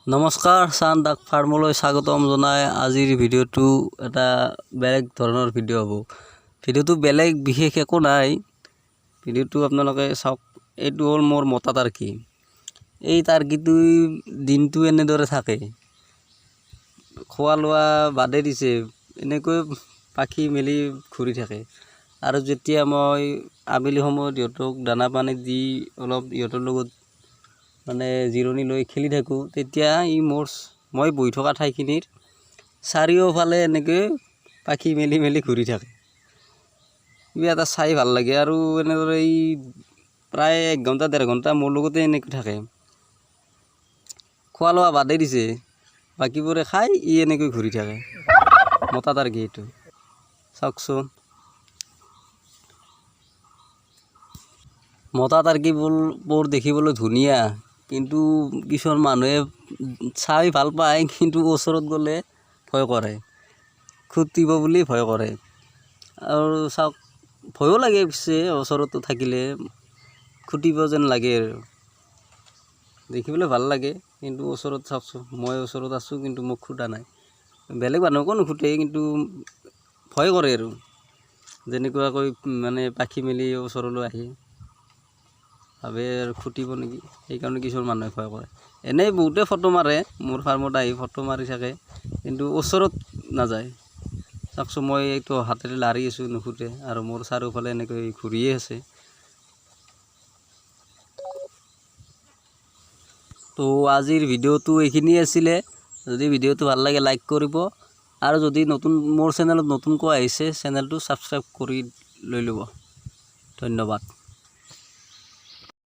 নমস্কাৰ চান ডাক ফাৰ্মলৈ স্বাগতম জনাই আজিৰ ভিডিঅ'টো এটা বেলেগ ধৰণৰ ভিডিঅ' হ'ব। ভিডিঅ'টো বেলেগ বিশেষ একো নাই। ভিডিঅ'টো আপোনালোকে চাওক। এইটো হ'ল মোৰ মতা টাৰ্কি। এই টাৰ্কিটো দিনটো এনেদৰে থাকে, খোৱা লোৱা বাদে দিছে, এনেকৈ পাখি মেলি ঘূৰি থাকে। আৰু যেতিয়া মই আবেলি সময়ত ইহঁতক দানা পানী দি অলপ ইহঁতৰ লগত মানে জিৰণি লৈ খেলি থাকোঁ, তেতিয়া মই বহি থকা ঠাইখিনিৰ চাৰিওফালে এনেকৈ পাখি মেলি মেলি ঘূৰি থাকে। কিবা এটা চাই ভাল লাগে। আৰু এনেদৰে প্ৰায় 1 ঘণ্টা 1.5 ঘণ্টা মোৰ লগতে এনেকৈ থাকে। খোৱা লোৱা বাদেই দিছে, বাকীবোৰে খাই এনেকৈ ঘূৰি থাকে। মতা টাৰ্কি এইটো চাওকচোন। মতা টাৰ্কিবোৰ দেখিবলৈ ধুনীয়া, কিন্তু কিছুমান মানুহে চাই ভাল পায়, কিন্তু ওচৰত গ'লে ভয় কৰে, খুটিব বুলি ভয় কৰে। আৰু চাওক, ভয়ো লাগে পিছে ওচৰতো থাকিলে, খুটিব যেন লাগে আৰু দেখিবলৈ ভাল লাগে। কিন্তু ওচৰত চাওকচোন, মই ওচৰত আছোঁ কিন্তু মোক খুটা নাই। বেলেগ মানুহকো নুখুটে, কিন্তু ভয় কৰে আৰু যেনেকুৱাকৈ মানে পাখি মেলি ওচৰলৈ আহি ভাবে আৰু খুটিব নেকি, সেইকাৰণে কিছুমান মানুহে ভয় কৰে। এনেই বহুতে ফটো মাৰে, মোৰ ফাৰ্মত আহি ফটো মাৰি থাকে, কিন্তু ওচৰত নাযায়। চাওকচোন, মই এইটো হাতেৰে লাৰি আছোঁ, নুখুটে, আৰু মোৰ চাৰিওফালে এনেকৈ ঘূৰিয়ে আছে। তো আজিৰ ভিডিঅ'টো এইখিনিয়ে আছিলে। যদি ভিডিঅ'টো ভাল লাগে লাইক কৰিব, আৰু যদি মোৰ চেনেলত নতুনকৈ আহিছে চেনেলটো ছাবস্ক্ৰাইব কৰি লৈ ল'ব। ধন্যবাদ।